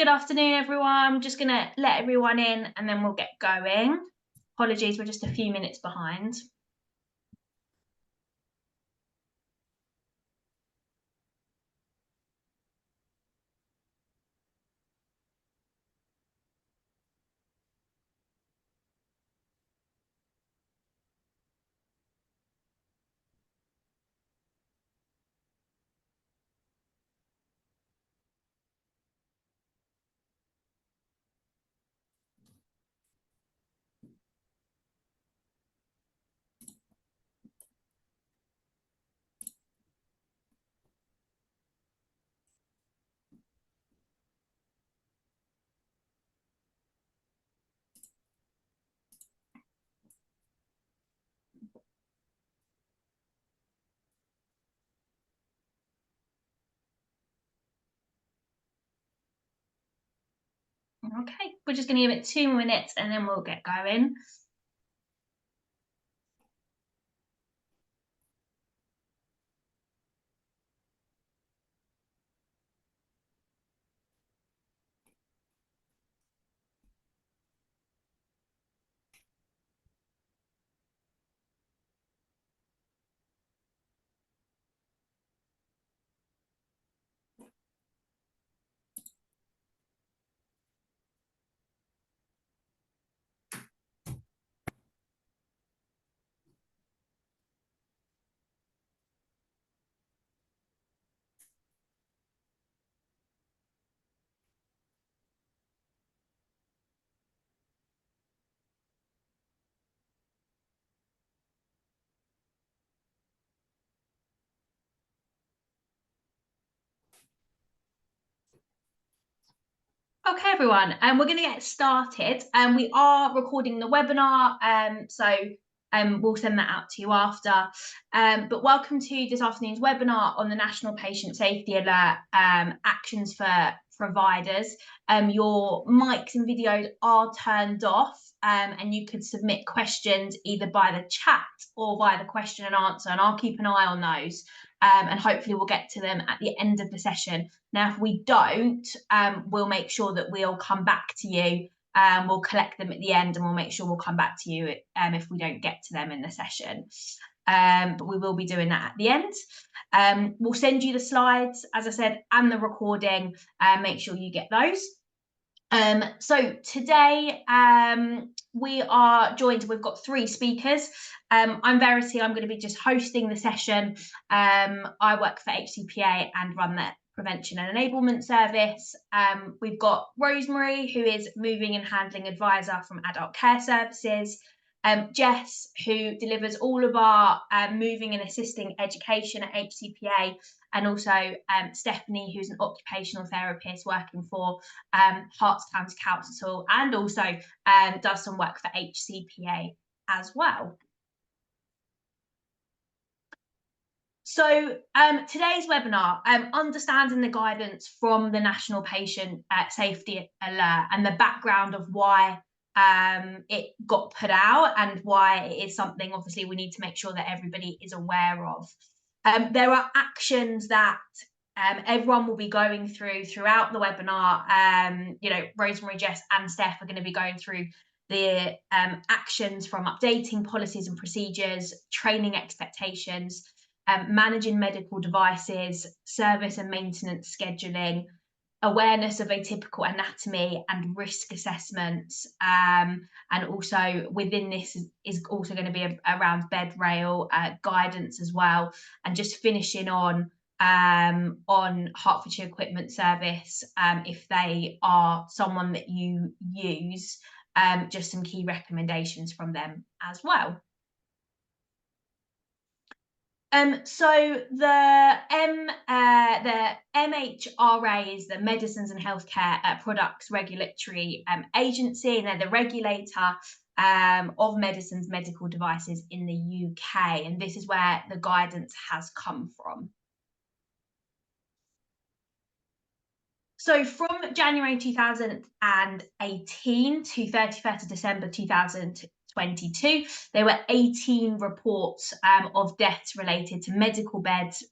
Good afternoon, everyone. I'm just going to let everyone in and then we'll get going. Apologies, we're just a few minutes behind. Okay, we're just going to give it 2 minutes and then we'll get going. Okay, everyone, we're going to get started. We are recording the webinar, so we'll send that out to you after. But welcome to this afternoon's webinar on the National Patient Safety Alert actions for providers. Your mics and videos are turned off, and you could submit questions either by the chat or via the question and answer, and I'll keep an eye on those. And hopefully we'll get to them at the end of the session. Now, if we don't, we'll make sure that we'll come back to you. We'll collect them at the end and we'll make sure we'll come back to you if we don't get to them in the session. But we will be doing that at the end. We'll send you the slides, as I said, and the recording. Make sure you get those. So today we are joined, we've got 3 speakers. I'm Verity, I'm going to be just hosting the session. I work for HCPA and run the Prevention and Enablement Service. We've got Rosemary, who is Moving and Handling Advisor from Adult Care Services. Jess, who delivers all of our moving and assisting education at HCPA, and also Stephanie, who's an occupational therapist working for Herts County Council, and also does some work for HCPA as well. So today's webinar, understanding the guidance from the National Patient Safety Alert and the background of why it got put out and why it is something obviously we need to make sure that everybody is aware of. There are actions that everyone will be going throughout the webinar. You know, Rosemary, Jess and Steph are going to be going through the actions from updating policies and procedures, training expectations, managing medical devices, service and maintenance scheduling, awareness of atypical anatomy and risk assessments, and also within this is also going to be around bed rail guidance as well, and just finishing on Hertfordshire Equipment Service, if they are someone that you use, just some key recommendations from them as well. So the MHRA is the Medicines and Healthcare Products Regulatory Agency, and they're the regulator of medicines, medical devices in the UK, and this is where the guidance has come from. So from January 2018 to 31st of December 2022, there were 18 reports of deaths related to medical beds,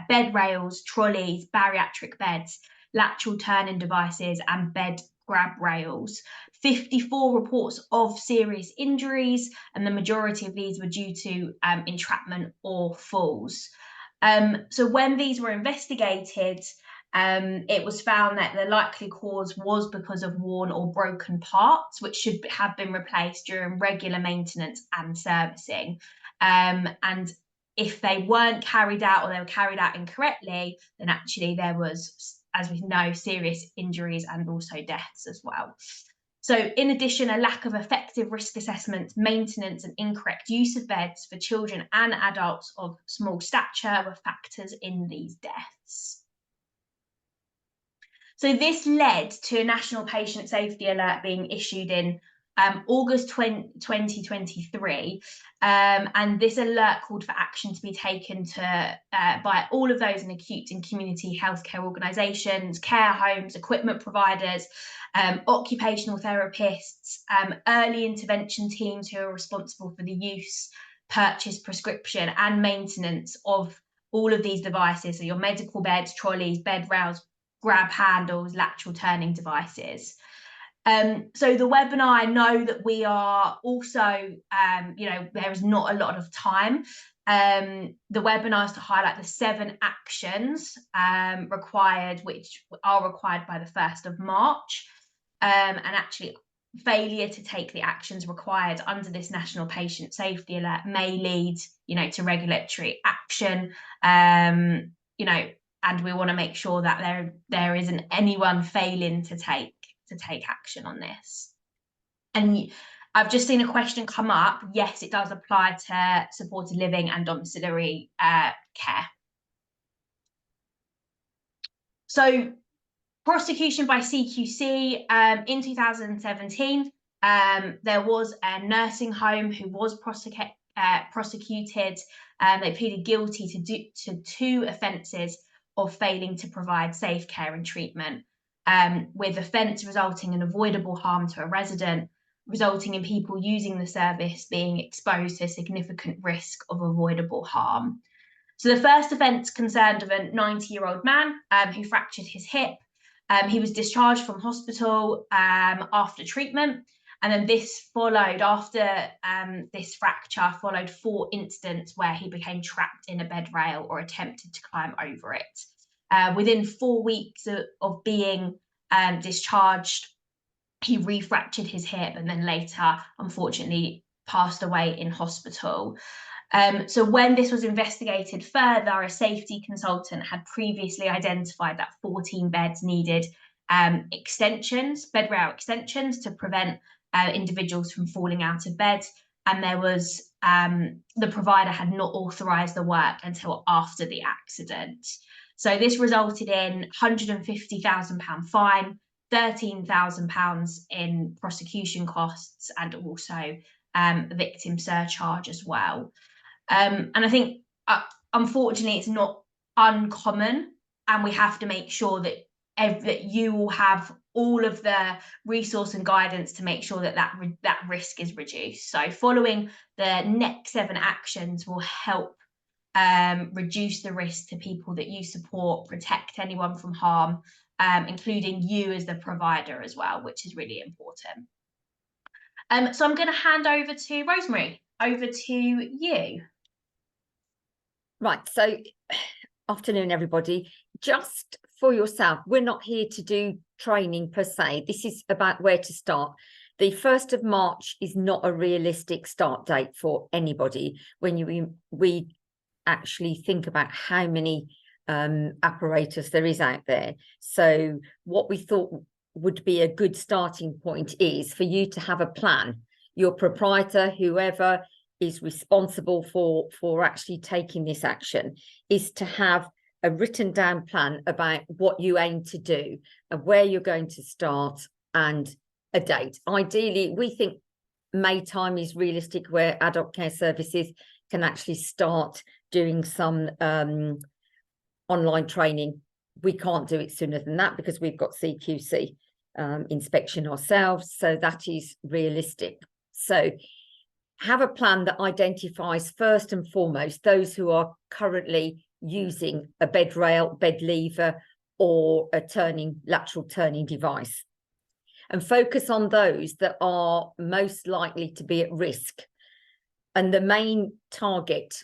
bed rails, trolleys, bariatric beds, lateral turning devices, and bed grab rails. 54 reports of serious injuries, and the majority of these were due to entrapment or falls. So when these were investigated, it was found that the likely cause was because of worn or broken parts, which should have been replaced during regular maintenance and servicing. And if they weren't carried out, or they were carried out incorrectly, then actually there was, as we know, serious injuries and also deaths as well. So in addition, a lack of effective risk assessment, maintenance, and incorrect use of beds for children and adults of small stature were factors in these deaths. So this led to a national patient safety alert being issued in August 2023, and this alert called for action to be taken by all of those in acute and community healthcare organisations, care homes, equipment providers, occupational therapists, early intervention teams who are responsible for the use, purchase, prescription and maintenance of all of these devices, so your medical beds, trolleys, bed rails, grab handles, lateral turning devices. So the webinar, I know that we are also, there is not a lot of time. The webinar is to highlight the 7 actions required, which are required by the 1st of March. And actually, failure to take the actions required under this National Patient Safety Alert may lead, to regulatory action, and we want to make sure that there isn't anyone failing to take action on this. And I've just seen a question come up. Yes, it does apply to supported living and domiciliary care. So prosecution by CQC, in 2017, there was a nursing home who was prosecuted. They pleaded guilty to 2 offences of failing to provide safe care and treatment, with offence resulting in avoidable harm to a resident, resulting in people using the service being exposed to a significant risk of avoidable harm. So the first offence concerned of a 90-year-old man who fractured his hip. He was discharged from hospital after treatment, and then this followed, after this fracture, followed 4 incidents where he became trapped in a bed rail or attempted to climb over it. Within 4 weeks of being discharged, he refractured his hip and then later, unfortunately, passed away in hospital. So when this was investigated further, a safety consultant had previously identified that 14 beds needed extensions, bed rail extensions, to prevent individuals from falling out of bed. And there was, the provider had not authorised the work until after the accident. So this resulted in £150,000 fine, £13,000 in prosecution costs, and also victim surcharge as well. And I think, unfortunately, it's not uncommon, and we have to make sure that that you will have all of the resource and guidance to make sure that that risk is reduced. So following the next 7 actions will help reduce the risk to people that you support, protect anyone from harm, including you as the provider as well, which is really important. So I'm going to hand over to Rosemary. Over to you. Right, so afternoon, everybody. Just for yourself, we're not here to do training per se. This is about where to start. The 1st of March is not a realistic start date for anybody when we actually think about how many apparatus there is out there. So what we thought would be a good starting point is for you to have a plan. Your proprietor, whoever is responsible for actually taking this action, is to have a written down plan about what you aim to do and where you're going to start and a date. Ideally, we think May time is realistic, where adult care services can actually start doing some online training. We can't do it sooner than that because we've got CQC inspection ourselves, so that is realistic. So have a plan that identifies first and foremost those who are currently using a bed rail, bed lever, or a lateral turning device, and focus on those that are most likely to be at risk. And the main target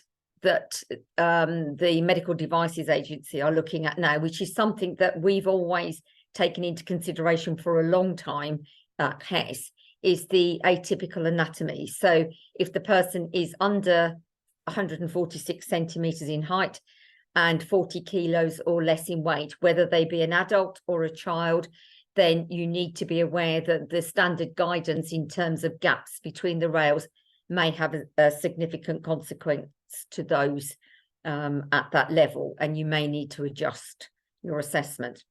that the Medical Devices Agency are looking at now, which is something that we've always taken into consideration for a long time at HES, is the atypical anatomy. So if the person is under 146 centimetres in height and 40 kilos or less in weight, whether they be an adult or a child, then you need to be aware that the standard guidance in terms of gaps between the rails may have a significant consequence to those at that level, and you may need to adjust your assessment.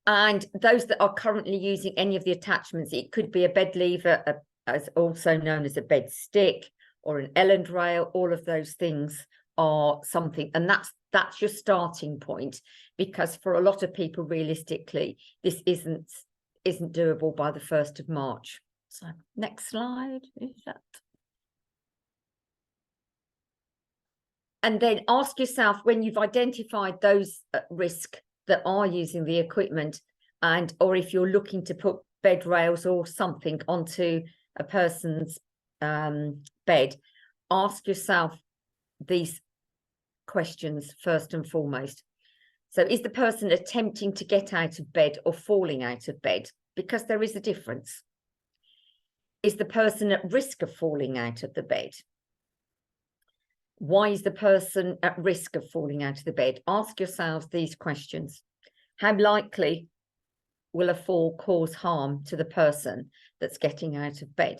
And those that are currently using any of the attachments, it could be a bed lever, as also known as a bed stick, or an L-end rail. All of those things are something, and that's your starting point, because for a lot of people, realistically, this isn't doable by the 1st of March. So next slide is that. And then ask yourself, when you've identified those at risk that are using the equipment, and or if you're looking to put bed rails or something onto a person's bed, ask yourself these questions first and foremost. So is the person attempting to get out of bed or falling out of bed? Because there is a difference. Is the person at risk of falling out of the bed? Why is the person at risk of falling out of the bed? Ask yourselves these questions. How likely will a fall cause harm to the person that's getting out of bed?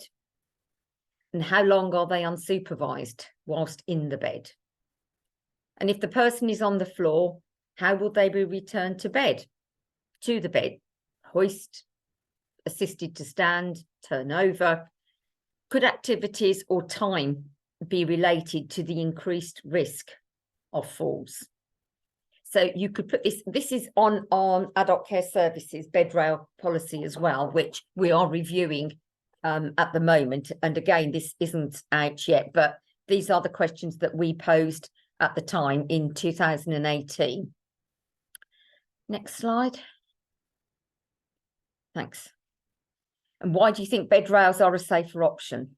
And how long are they unsupervised whilst in the bed? And if the person is on the floor, how will they be returned to the bed? Hoist, assisted to stand, turn over. Could activities or time be related to the increased risk of falls? So you could put this is on adult care services bed rail policy as well, which we are reviewing at the moment. And again, this isn't out yet, but these are the questions that we posed at the time in 2018. Next slide. Thanks. And why do you think bed rails are a safer option?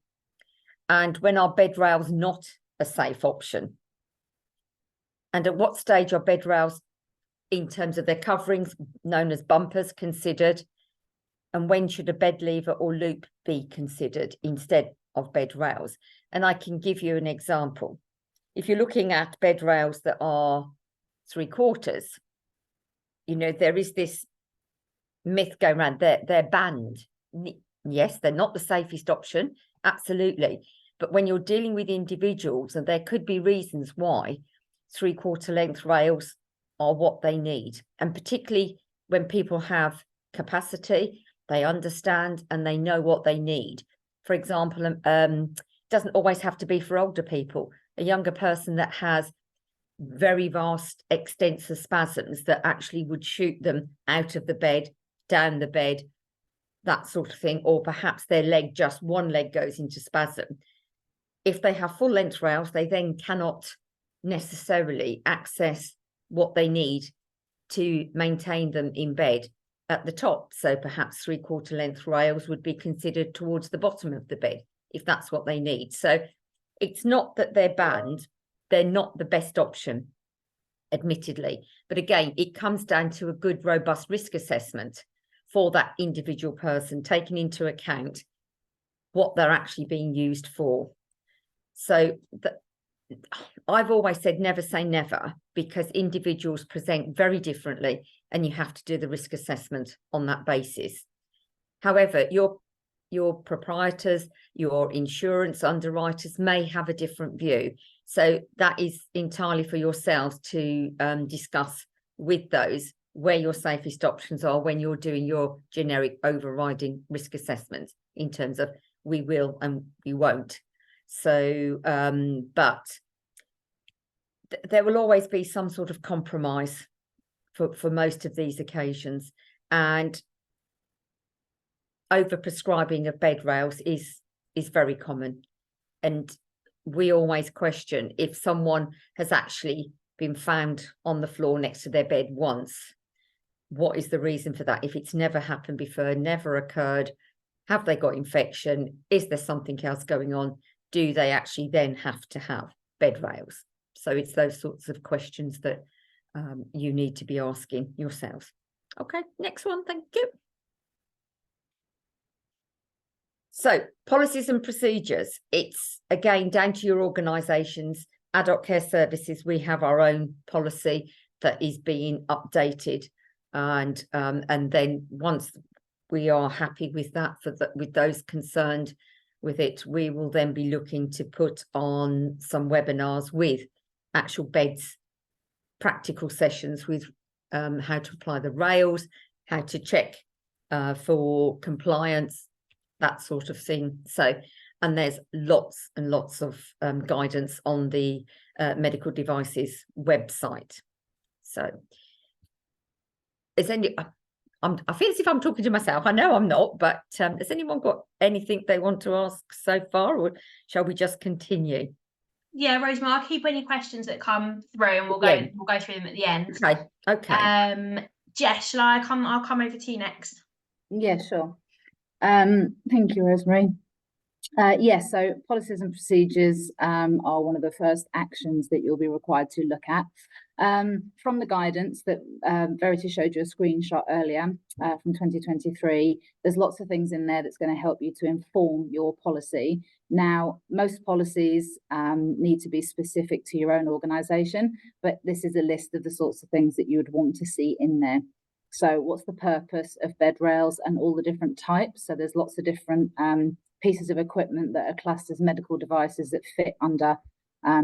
And when are bed rails not a safe option? And at what stage are bed rails, in terms of their coverings, known as bumpers, considered? And when should a bed lever or loop be considered instead of bed rails? And I can give you an example. If you're looking at bed rails that are 3/4, you know, there is this myth going around, they're banned. Yes, they're not the safest option, absolutely. But when you're dealing with individuals, and there could be reasons why 3/4 length rails are what they need. And particularly when people have capacity, they understand and they know what they need. For example, doesn't always have to be for older people. A younger person that has very vast, extensive spasms that actually would shoot them out of the bed, down the bed, that sort of thing, or perhaps their leg, just one leg goes into spasm. If they have full length rails, they then cannot necessarily access what they need to maintain them in bed at the top. So perhaps 3/4 length rails would be considered towards the bottom of the bed if that's what they need. So it's not that they're banned, they're not the best option, admittedly. But again, it comes down to a good, robust risk assessment for that individual person, taking into account what they're actually being used for. So I've always said never say never, because individuals present very differently and you have to do the risk assessment on that basis. However, your proprietors, your insurance underwriters may have a different view. So that is entirely for yourselves to discuss with those where your safest options are when you're doing your generic overriding risk assessment in terms of we will and we won't. So, but there will always be some sort of compromise for most of these occasions, and overprescribing of bed rails is very common. And we always question if someone has actually been found on the floor next to their bed once, what is the reason for that? If it's never happened before, never occurred, have they got infection? Is there something else going on? Do they actually then have to have bed rails? So it's those sorts of questions that you need to be asking yourselves. Okay, next one, thank you. So policies and procedures, it's again down to your organisations. Adult Care Services, we have our own policy that is being updated, and then once we are happy with that with those concerned with it, we will then be looking to put on some webinars with actual beds, practical sessions with how to apply the rails, how to check for compliance, that sort of thing. So, and there's lots and lots of guidance on the medical devices website. So is any, I feel as if I'm talking to myself. I know I'm not, but has anyone got anything they want to ask so far, or shall we just continue? Yeah, Rosemary, I'll keep any questions that come through, and we'll go through them at the end. Okay. Jess, shall I come? I'll come over to you next. Yeah, sure. Thank you, Rosemary. Yes, so policies and procedures are one of the first actions that you'll be required to look at. From the guidance that Verity showed you a screenshot earlier from 2023, there's lots of things in there that's going to help you to inform your policy. Now, most policies need to be specific to your own organisation, but this is a list of the sorts of things that you would want to see in there. So what's the purpose of bed rails and all the different types? So there's lots of different pieces of equipment that are classed as medical devices that fit under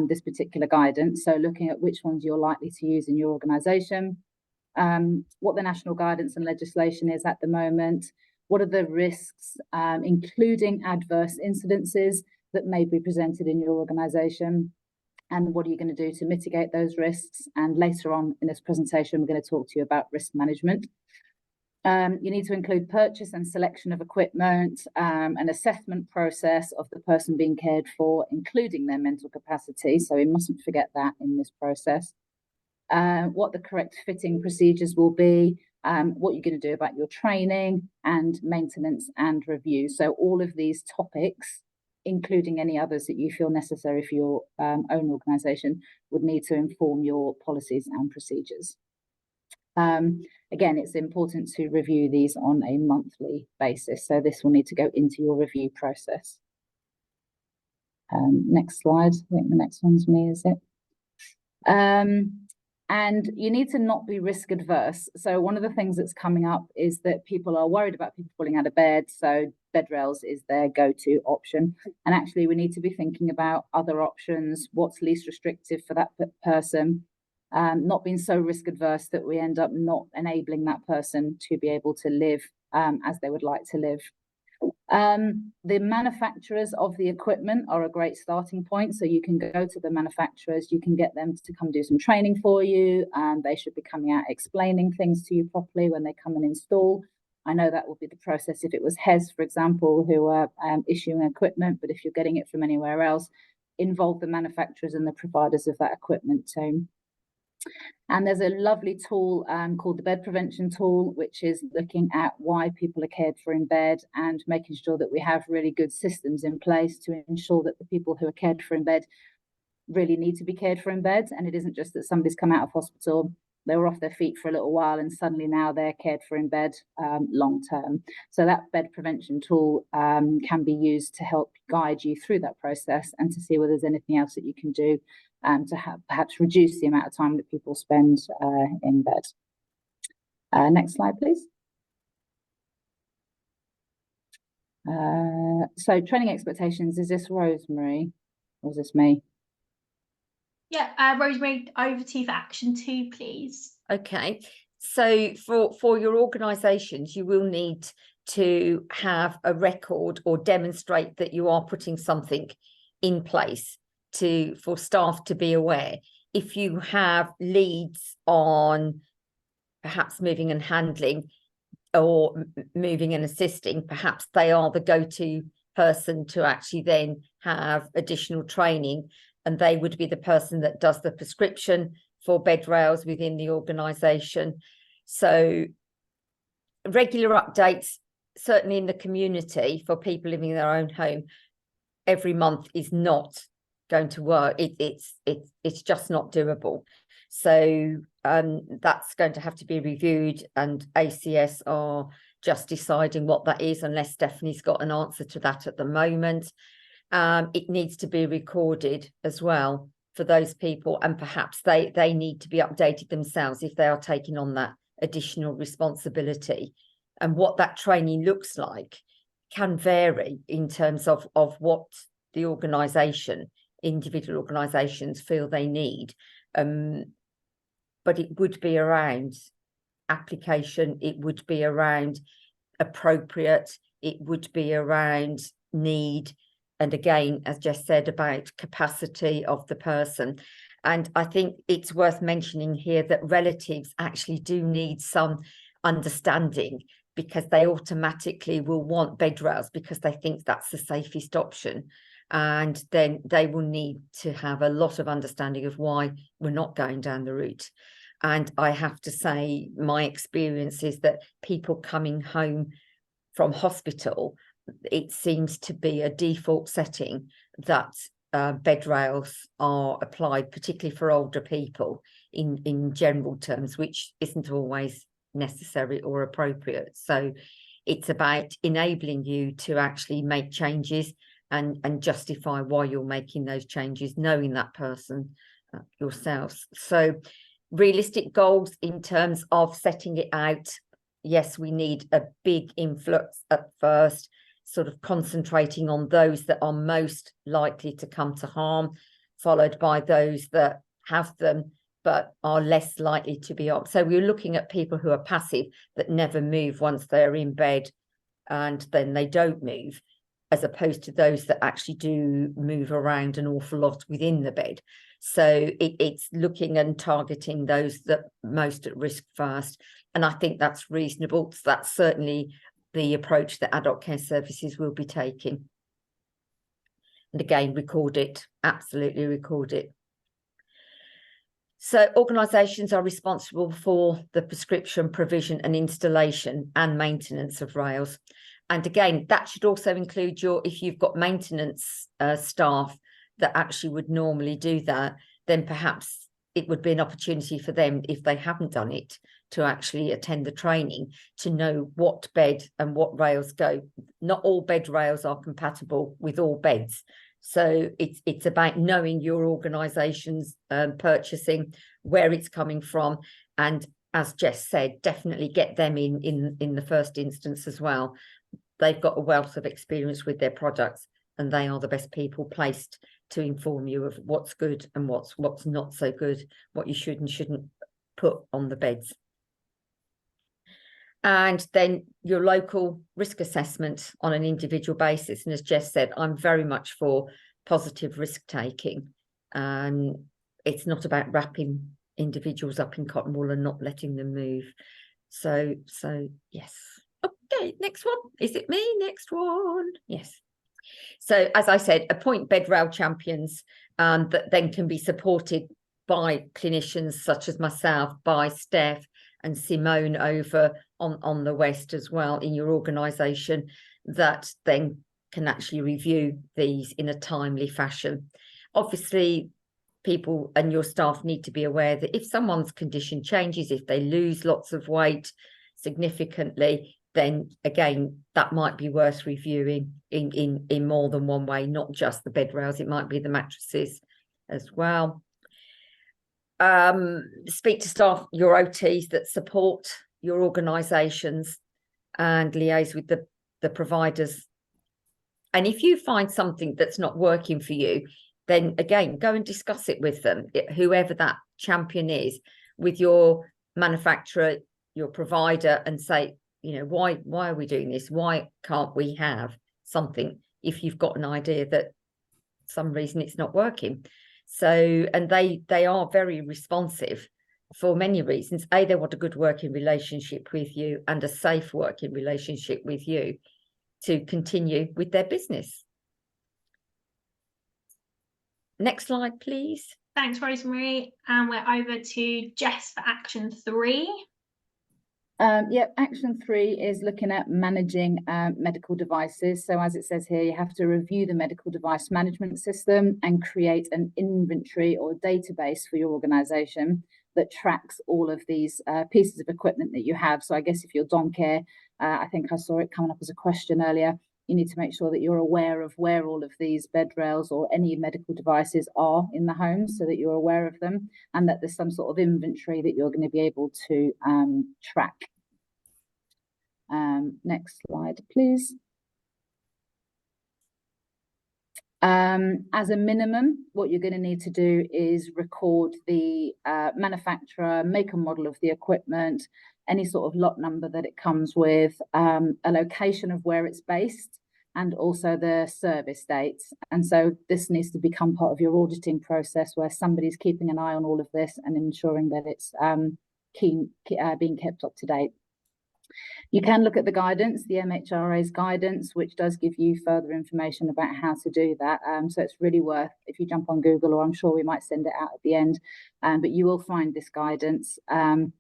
this particular guidance. So looking at which ones you're likely to use in your organisation, what the national guidance and legislation is at the moment, what are the risks, including adverse incidences that may be presented in your organisation, and what are you going to do to mitigate those risks? And later on in this presentation, we're going to talk to you about risk management. You need to include purchase and selection of equipment, an assessment process of the person being cared for, including their mental capacity. So we mustn't forget that in this process. What the correct fitting procedures will be, what you're going to do about your training and maintenance and review. So all of these topics, including any others that you feel necessary for your own organisation, would need to inform your policies and procedures. Again, it's important to review these on a monthly basis. So this will need to go into your review process. Next slide. I think the next one's me, is it? And you need to not be risk adverse. So one of the things that's coming up is that people are worried about people falling out of bed. So bed rails is their go-to option. And actually, we need to be thinking about other options, what's least restrictive for that person, not being so risk adverse that we end up not enabling that person to be able to live as they would like to live. The manufacturers of the equipment are a great starting point. So you can go to the manufacturers, you can get them to come do some training for you, and they should be coming out explaining things to you properly when they come and install. I know that will be the process if it was HES, for example, who are issuing equipment, but if you're getting it from anywhere else, involve the manufacturers and the providers of that equipment too. And there's a lovely tool called the bed prevention tool, which is looking at why people are cared for in bed and making sure that we have really good systems in place to ensure that the people who are cared for in bed really need to be cared for in bed. And it isn't just that somebody's come out of hospital, they were off their feet for a little while and suddenly now they're cared for in bed long term. So that bed prevention tool can be used to help guide you through that process and to see whether there's anything else that you can do to perhaps reduce the amount of time that people spend in bed. Next slide, please. So training expectations, is this Rosemary or is this me? Yeah, Rosemary, over to you for action 2, please. Okay, so for your organisations, you will need to have a record or demonstrate that you are putting something in place for staff to be aware. If you have leads on perhaps moving and handling or moving and assisting, perhaps they are the go-to person to actually then have additional training, and they would be the person that does the prescription, for bed rails within the organisation. So regular updates, certainly in the community for people living in their own home, every month is not going to work. It's just not doable. So that's going to have to be reviewed, and ACS are just deciding what that is, unless Stephanie's got an answer to that at the moment. It needs to be recorded as well for those people, and perhaps they need to be updated themselves if they are taking on that additional responsibility. And what that training looks like can vary in terms of what the organisation, individual organisations feel they need. But it would be around application, it would be around appropriate, it would be around need, and again, as Jess said, about capacity of the person. And I think it's worth mentioning here that relatives actually do need some understanding, because they automatically will want bed rails because they think that's the safest option. And then they will need to have a lot of understanding of why we're not going down the route. And I have to say, my experience is that people coming home from hospital, it seems to be a default setting that bed rails are applied, particularly for older people in general terms, which isn't always necessary or appropriate. So it's about enabling you to actually make changes and justify why you're making those changes, knowing that person yourselves. So realistic goals in terms of setting it out. Yes, we need a big influx at first, sort of concentrating on those that are most likely to come to harm, followed by those that have them but are less likely to be up. So we're looking at people who are passive, that never move once they're in bed, and then they don't move, as opposed to those that actually do move around an awful lot within the bed. So it's looking and targeting those that most at risk first. And I think that's reasonable. So that's certainly the approach that adult care services will be taking. And again, record it, absolutely record it. So organisations are responsible for the prescription, provision and installation and maintenance of rails. And again, that should also include if you've got maintenance staff that actually would normally do that, then perhaps it would be an opportunity for them, if they haven't done it, to actually attend the training to know what bed and what rails go. Not all bed rails are compatible with all beds. So it's about knowing your organisation's purchasing, where it's coming from, and as Jess said, definitely get them in the first instance as well. They've got a wealth of experience with their products, and they are the best people placed to inform you of what's good and what's not so good, what you should and shouldn't put on the beds. And then your local risk assessment on an individual basis. And as Jess said, I'm very much for positive risk taking. It's not about wrapping individuals up in cotton wool and not letting them move. So yes. Okay, next one. Is it me? Next one. Yes. So as I said, appoint bed rail champions that then can be supported by clinicians such as myself, by Steph and Simone over on the West as well in your organisation, that then can actually review these in a timely fashion. Obviously, people and your staff need to be aware that if someone's condition changes, if they lose lots of weight significantly, then again, that might be worth reviewing in more than one way, not just the bed rails. It might be the mattresses as well. Speak to staff, your OTs that support your organisations, and liaise with the providers. And if you find something that's not working for you, then again, go and discuss it with them, whoever that champion is, with your manufacturer, your provider, and say, you know, why are we doing this? Why can't we have something if you've got an idea that some reason it's not working? So, and they are very responsive for many reasons. A, they want a good working relationship with you and a safe working relationship with you to continue with their business. Next slide, please. Thanks, Rosemary. And we're over to Jess for action 3. Yep, action 3 is looking at managing medical devices. So as it says here, you have to review the medical device management system and create an inventory or database for your organization that tracks all of these pieces of equipment that you have. So I guess if you're Domcare, I think I saw it coming up as a question earlier, you need to make sure that you're aware of where all of these bed rails or any medical devices are in the home so that you're aware of them and that there's some sort of inventory that you're going to be able to track. Next slide, please. As a minimum, what you're going to need to do is record the manufacturer, make and model of the equipment, any sort of lot number that it comes with, a location of where it's based, and also the service dates. And so this needs to become part of your auditing process where somebody's keeping an eye on all of this and ensuring that it's being kept up to date. You can look at the guidance, the MHRA's guidance, which does give you further information about how to do that. So it's really worth, if you jump on Google, or I'm sure we might send it out at the end, but you will find this guidance.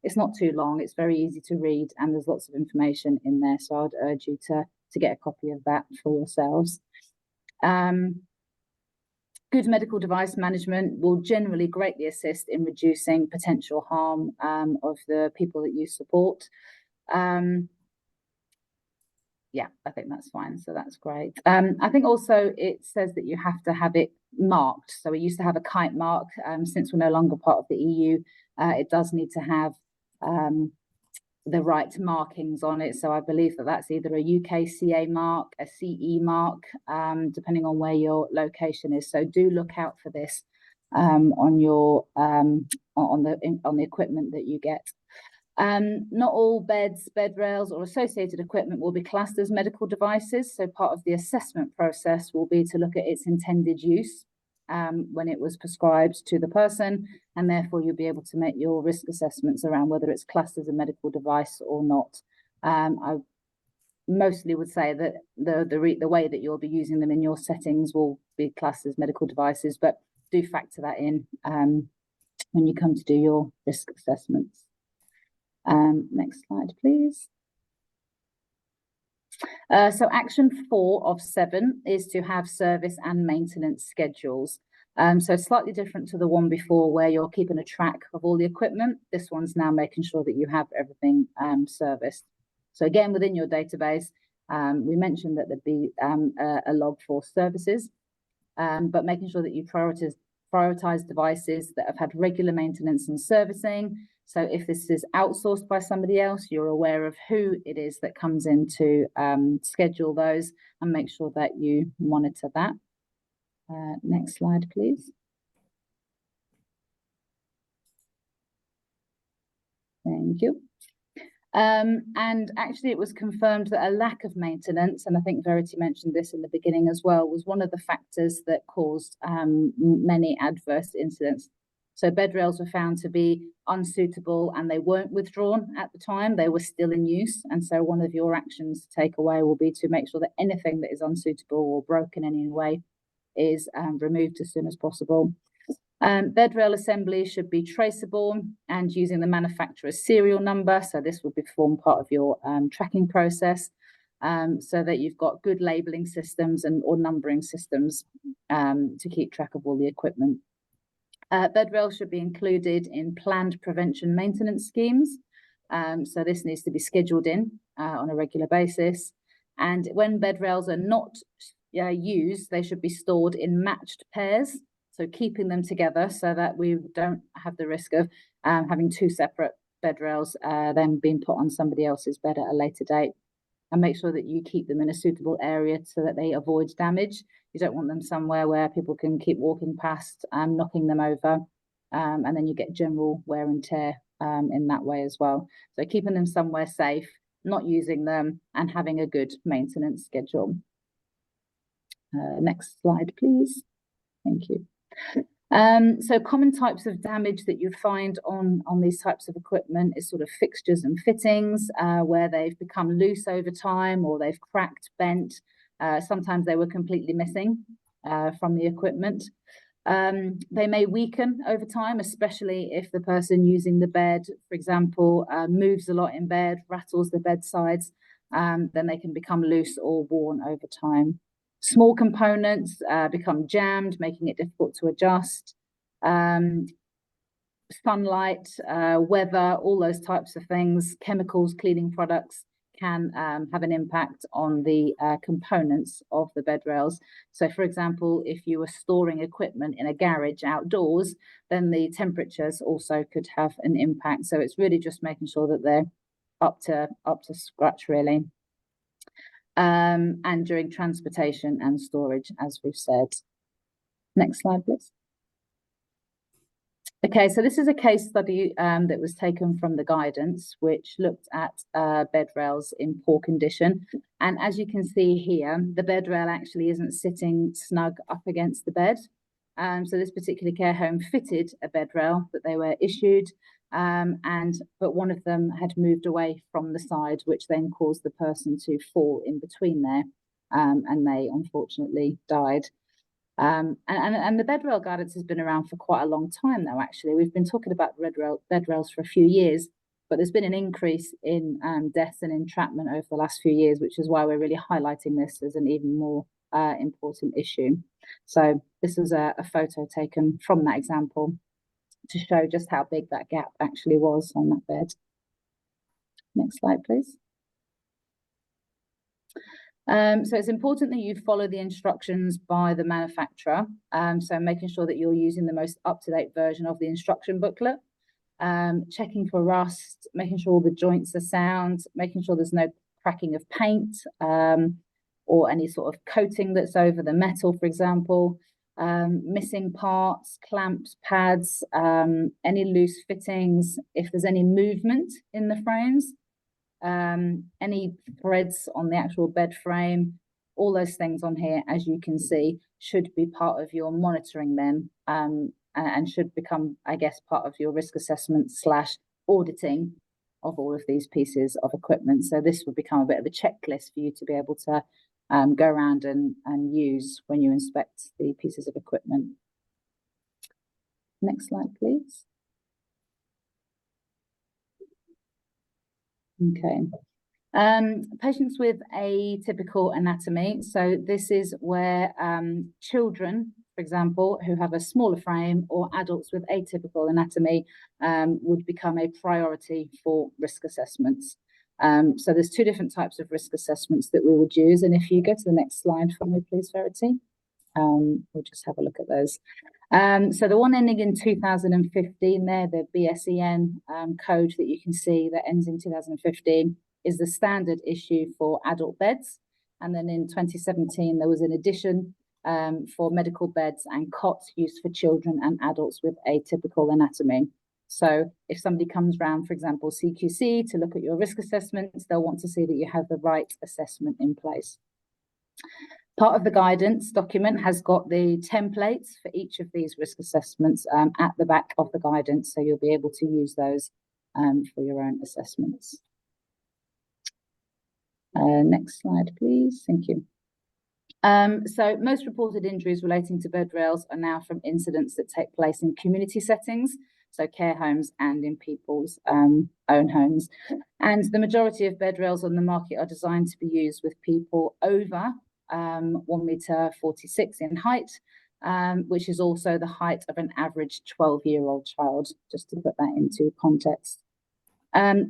It's not too long, it's very easy to read, and there's lots of information in there. So I'd urge you to get a copy of that for yourselves. Good medical device management will generally greatly assist in reducing potential harm of the people that you support. Yeah, I think that's fine. So that's great. I think also it says that you have to have it marked. So we used to have a kite mark. Since we're no longer part of the EU, it does need to have the right markings on it. So I believe that that's either a UKCA mark, a CE mark, depending on where your location is. So do look out for this on your on the equipment that you get. Not all beds, bed rails, or associated equipment will be classed as medical devices. So part of the assessment process will be to look at its intended use when it was prescribed to the person, and therefore you'll be able to make your risk assessments around whether it's classed as a medical device or not. I mostly would say that the way that you'll be using them in your settings will be classed as medical devices, but do factor that in when you come to do your risk assessments. Next slide, please. So action 4 of 7 is to have service and maintenance schedules. So slightly different to the one before where you're keeping a track of all the equipment. This one's now making sure that you have everything serviced. So again, within your database, we mentioned that there'd be a log for services, but making sure that you prioritize devices that have had regular maintenance and servicing. So if this is outsourced by somebody else, you're aware of who it is that comes in to schedule those and make sure that you monitor that. Next slide, please. Thank you. And actually it was confirmed that a lack of maintenance, and I think Verity mentioned this in the beginning as well, was one of the factors that caused many adverse incidents. So bed rails were found to be unsuitable and they weren't withdrawn at the time, they were still in use. And so one of your actions to take away will be to make sure that anything that is unsuitable or broken in any way is removed as soon as possible. Bed rail assembly should be traceable and using the manufacturer's serial number. So this will form part of your tracking process so that you've got good labeling systems or numbering systems to keep track of all the equipment. Bed rail should be included in planned prevention maintenance schemes. So this needs to be scheduled in on a regular basis. And when bed rails are not used, they should be stored in matched pairs. So keeping them together so that we don't have the risk of having 2 separate bed rails then being put on somebody else's bed at a later date. And make sure that you keep them in a suitable area so that they avoid damage. You don't want them somewhere where people can keep walking past and knocking them over. And then you get general wear and tear in that way as well. So keeping them somewhere safe, not using them, and having a good maintenance schedule. Next slide, please. Thank you. So common types of damage that you find on these types of equipment is sort of fixtures and fittings where they've become loose over time or they've cracked, bent. Sometimes they were completely missing from the equipment. They may weaken over time, especially if the person using the bed, for example, moves a lot in bed, rattles the bedsides, then they can become loose or worn over time. Small components become jammed, making it difficult to adjust. Sunlight, weather, all those types of things, chemicals, cleaning products can have an impact on the components of the bed rails. So, for example, if you were storing equipment in a garage outdoors, then the temperatures also could have an impact. So it's really just making sure that they're up to scratch, really. And during transportation and storage, as we've said. Next slide, please. Okay, so this is a case study that was taken from the guidance, which looked at bed rails in poor condition. And as you can see here, the bed rail actually isn't sitting snug up against the bed. So this particular care home fitted a bed rail that they were issued, but one of them had moved away from the side, which then caused the person to fall in between there, and they unfortunately died. And the bed rail guidance has been around for quite a long time now, actually. We've been talking about bed rails for a few years, but there's been an increase in deaths and entrapment over the last few years, which is why we're really highlighting this as an even more important issue. So this was a photo taken from that example to show just how big that gap actually was on that bed. Next slide, please. So it's important that you follow the instructions by the manufacturer. So making sure that you're using the most up-to-date version of the instruction booklet, checking for rust, making sure all the joints are sound, making sure there's no cracking of paint or any sort of coating that's over the metal, for example, missing parts, clamps, pads, any loose fittings, if there's any movement in the frames, any threads on the actual bed frame, all those things on here, as you can see, should be part of your monitoring then, and should become, I guess, part of your risk assessment / auditing of all of these pieces of equipment. So this will become a bit of a checklist for you to be able to go around and use when you inspect the pieces of equipment. Next slide, please. Okay. Patients with atypical anatomy. So this is where children, for example, who have a smaller frame, or adults with atypical anatomy would become a priority for risk assessments. So there's two different types of risk assessments that we would use. And if you go to the next slide for me, please, Verity. We'll just have a look at those. So the one ending in 2015 there, the BSEN code that you can see that ends in 2015, is the standard issue for adult beds. And then in 2017, there was an addition for medical beds and cots used for children and adults with atypical anatomy. So if somebody comes round, for example, CQC, to look at your risk assessments, they'll want to see that you have the right assessment in place. Part of the guidance document has got the templates for each of these risk assessments at the back of the guidance, so you'll be able to use those for your own assessments. Next slide, please. Thank you. So most reported injuries relating to bed rails are now from incidents that take place in community settings, so care homes and in people's own homes. And the majority of bed rails on the market are designed to be used with people over 1.46 meters in height, which is also the height of an average 12-year-old child, just to put that into context.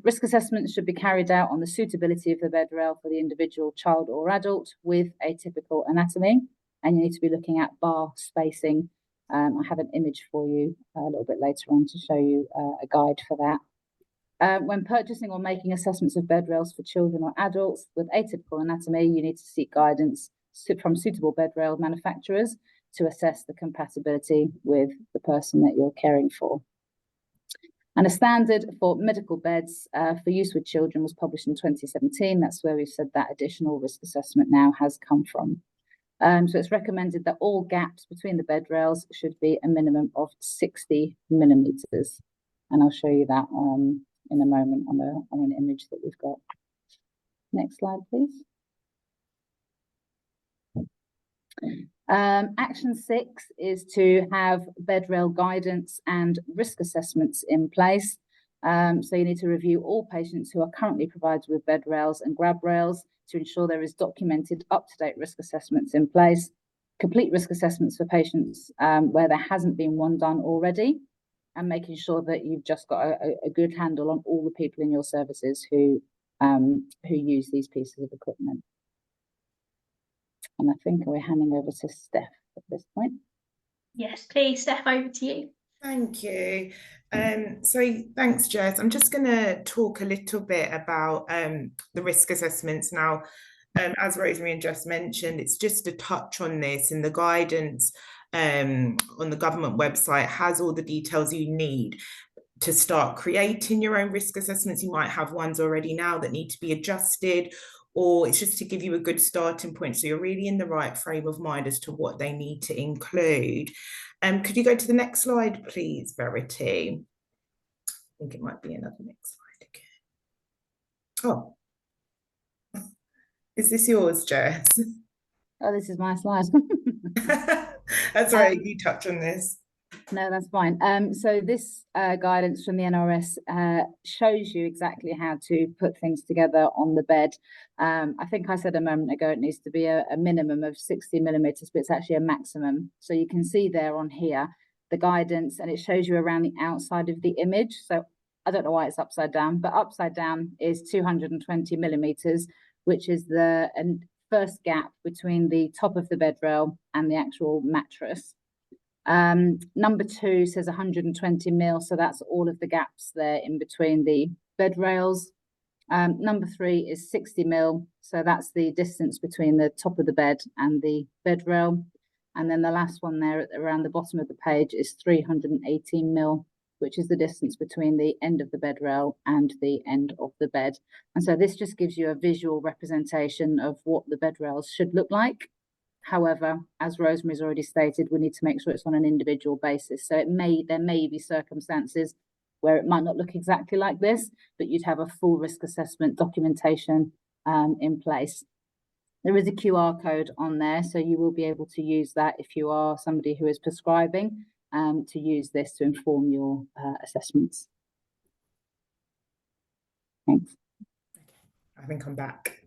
Risk assessments should be carried out on the suitability of the bed rail for the individual child or adult with atypical anatomy, and you need to be looking at bar spacing. I have an image for you a little bit later on to show you a guide for that. When purchasing or making assessments of bed rails for children or adults with atypical anatomy, you need to seek guidance from suitable bed rail manufacturers to assess the compatibility with the person that you're caring for. And a standard for medical beds for use with children was published in 2017. That's where we've said that additional risk assessment now has come from. So it's recommended that all gaps between the bed rails should be a minimum of 60 millimeters. And I'll show you that in a moment on an image that we've got. Next slide, please. Action 6 is to have bed rail guidance and risk assessments in place. So you need to review all patients who are currently provided with bed rails and grab rails to ensure there is documented up-to-date risk assessments in place, complete risk assessments for patients where there hasn't been one done already, and making sure that you've just got a good handle on all the people in your services who use these pieces of equipment. And I think we're handing over to Steph at this point. Yes, please, Steph, over to you. Thank you. So thanks, Jess. I'm just going to talk a little bit about the risk assessments now. As Rosemary and Jess mentioned, it's just a touch on this, and the guidance on the government website has all the details you need to start creating your own risk assessments. You might have ones already now that need to be adjusted, or it's just to give you a good starting point so you're really in the right frame of mind as to what they need to include. Could you go to the next slide, please, Verity? I think it might be another next slide again. Oh, is this yours, Jess? Oh, this is my slide. That's right, you touch on this. No, that's fine. So this guidance from the NRS shows you exactly how to put things together on the bed. I think I said a moment ago it needs to be a minimum of 60 millimeters, but it's actually a maximum. So you can see there on here the guidance, and it shows you around the outside of the image. So I don't know why it's upside down, but upside down is 220 millimeters, which is the first gap between the top of the bed rail and the actual mattress. Number 2 says 120 mil, so that's all of the gaps there in between the bed rails. Number 3 is 60 mil, so that's the distance between the top of the bed and the bed rail. And then the last one there around the bottom of the page is 318 mil, which is the distance between the end of the bed rail and the end of the bed. And so this just gives you a visual representation of what the bed rails should look like. However, as Rosemary's already stated, we need to make sure it's on an individual basis. So there may be circumstances where it might not look exactly like this, but you'd have a full risk assessment documentation in place. There is a QR code on there, so you will be able to use that if you are somebody who is prescribing to use this to inform your assessments. Thanks. I think I'm back.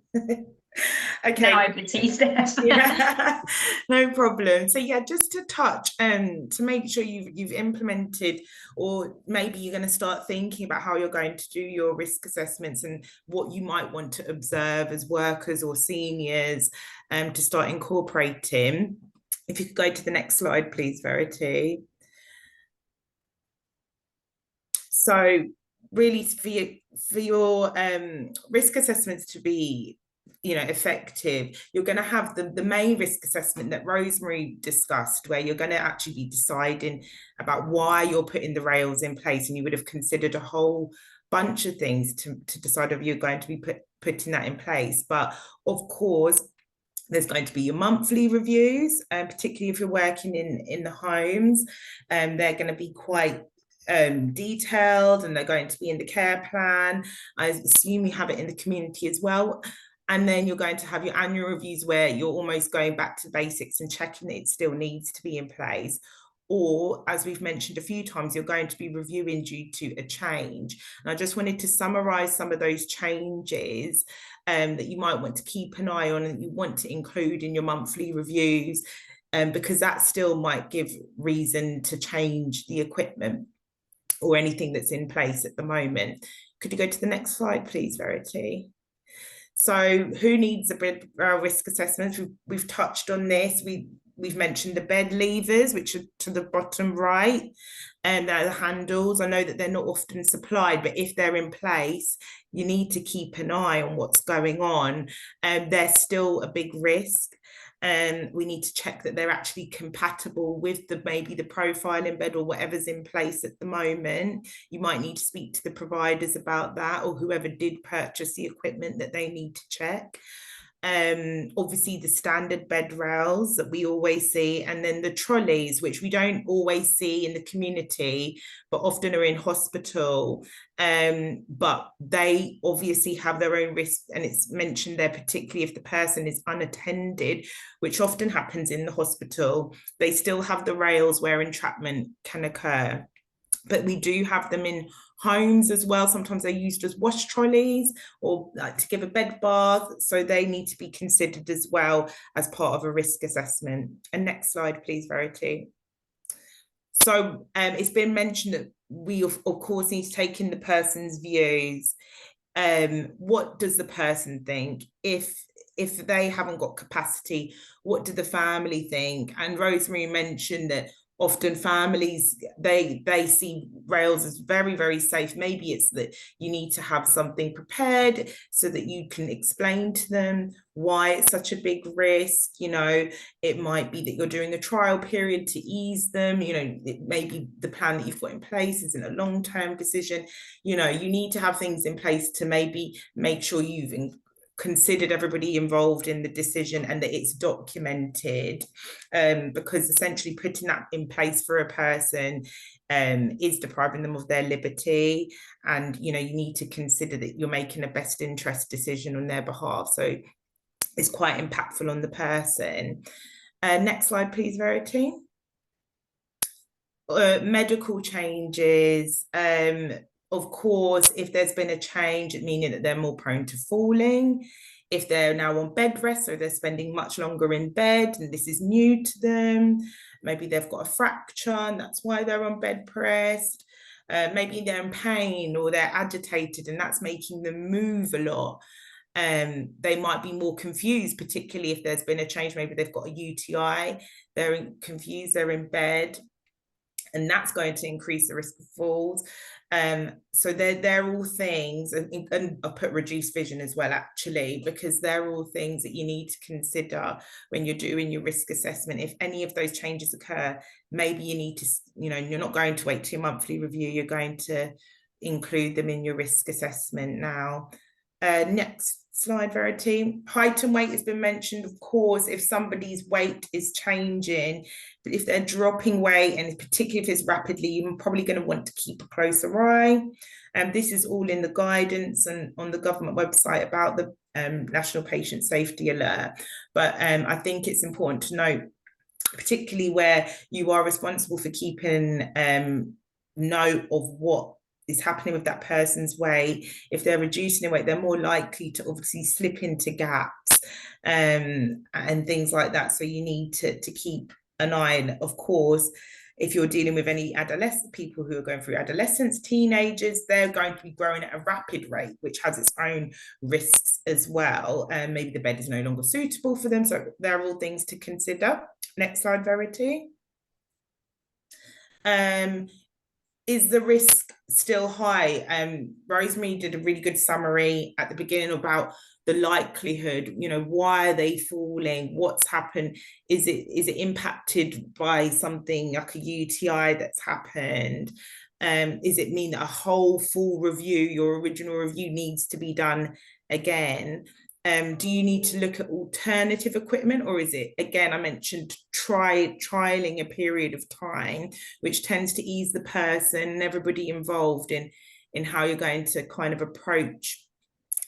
Okay. Now over to you, Steph. Yeah, no problem. So yeah, just to touch to make sure you've implemented, or maybe you're going to start thinking about how you're going to do your risk assessments and what you might want to observe as workers or seniors to start incorporating. If you could go to the next slide, please, Verity. So really for your risk assessments to be effective, you're going to have the main risk assessment that Rosemary discussed, where you're going to actually be deciding about why you're putting the rails in place, and you would have considered a whole bunch of things to decide if you're going to be putting that in place. But of course, there's going to be your monthly reviews, particularly if you're working in the homes, and they're going to be quite detailed, and they're going to be in the care plan. I assume you have it in the community as well. And then you're going to have your annual reviews where you're almost going back to basics and checking that it still needs to be in place. Or, as we've mentioned a few times, you're going to be reviewing due to a change. And I just wanted to summarize some of those changes that you might want to keep an eye on and you want to include in your monthly reviews, because that still might give reason to change the equipment or anything that's in place at the moment. Could you go to the next slide, please, Verity? So who needs a bed risk assessment? We've touched on this. We've mentioned the bed levers, which are to the bottom right, and they're the handles. I know that they're not often supplied, but if they're in place, you need to keep an eye on what's going on. They're still a big risk. And we need to check that they're actually compatible with maybe the profile in bed or whatever's in place at the moment. You might need to speak to the providers about that, or whoever did purchase the equipment, that they need to check. Obviously the standard bed rails that we always see, and then the trolleys, which we don't always see in the community, but often are in hospital. But they obviously have their own risks, and it's mentioned there, particularly if the person is unattended, which often happens in the hospital. They still have the rails where entrapment can occur, but we do have them in homes as well. Sometimes they're used as wash trolleys or like to give a bed bath. So they need to be considered as well as part of a risk assessment. And next slide, please, Verity. So it's been mentioned that we, of course, need to take in the person's views. What does the person think? If they haven't got capacity, what do the family think? And Rosemary mentioned that often families, they see rails as very, very safe. Maybe it's that you need to have something prepared so that you can explain to them why it's such a big risk. You know, it might be that you're doing a trial period to ease them. You know, it may be the plan that you've got in place isn't a long-term decision. You know, you need to have things in place to maybe make sure you've considered everybody involved in the decision and that it's documented, because essentially putting that in place for a person is depriving them of their liberty, and you know, you need to consider that you're making a best interest decision on their behalf, so it's quite impactful on the person. Next slide, please, Verity. Medical changes. Of course, if there's been a change, meaning that they're more prone to falling, if they're now on bed rest, so they're spending much longer in bed and this is new to them, maybe they've got a fracture and that's why they're on bed rest, maybe they're in pain or they're agitated and that's making them move a lot. They might be more confused, particularly if there's been a change, maybe they've got a UTI, they're confused, they're in bed, and that's going to increase the risk of falls. So they're all things, and I'll put reduced vision as well, actually, because they're all things that you need to consider when you're doing your risk assessment. If any of those changes occur, maybe you need to, you know, you're not going to wait to your monthly review, you're going to include them in your risk assessment now. Next slide, Verity. Height and weight has been mentioned. Of course, if somebody's weight is changing, but if they're dropping weight, and particularly if it's rapidly, you're probably going to want to keep a closer eye. And this is all in the guidance and on the government website about the National Patient Safety Alert. But I think it's important to note, particularly where you are responsible for keeping note of what is happening with that person's weight. If they're reducing their weight, they're more likely to obviously slip into gaps and things like that. So you need to keep an eye. And of course, if you're dealing with any adolescent people who are going through adolescence, teenagers, they're going to be growing at a rapid rate, which has its own risks as well. And maybe the bed is no longer suitable for them. So there are all things to consider. Next slide, Verity. Is the risk still high? Rosemary did a really good summary at the beginning about the likelihood, you know, why are they falling? What's happened? Is it impacted by something like a UTI that's happened? Is it mean that a whole full review, your original review, needs to be done again? Do you need to look at alternative equipment, or is it, again, I mentioned trialing a period of time, which tends to ease the person and everybody involved in how you're going to kind of approach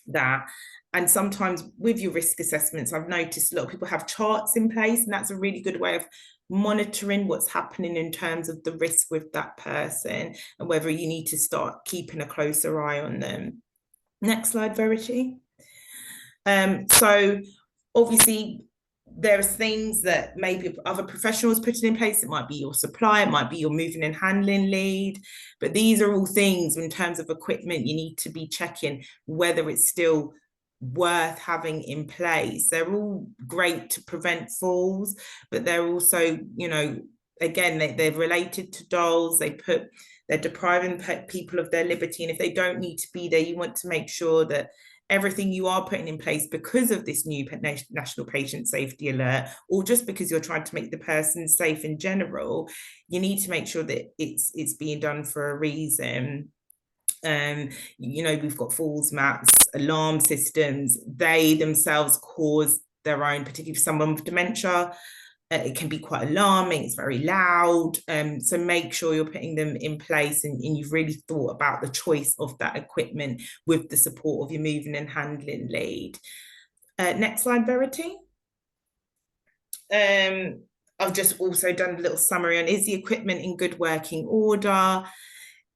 that. And sometimes with your risk assessments, I've noticed a lot of people have charts in place, and that's a really good way of monitoring what's happening in terms of the risk with that person and whether you need to start keeping a closer eye on them. Next slide, Verity. So obviously there's things that maybe other professionals putting in place. It might be your supply, it might be your moving and handling lead, but these are all things in terms of equipment you need to be checking whether it's still worth having in place. They're all great to prevent falls, but they're also, you know, again, they're related to dolls. They're depriving people of their liberty, and if they don't need to be there, you want to make sure that everything you are putting in place because of this new National Patient Safety Alert, or just because you're trying to make the person safe in general, you need to make sure that it's being done for a reason. You know, we've got falls mats, alarm systems. They themselves cause their own, particularly for someone with dementia. It can be quite alarming, it's very loud. So make sure you're putting them in place and you've really thought about the choice of that equipment with the support of your moving and handling lead. Next slide, Verity. I've just also done a little summary on, is the equipment in good working order?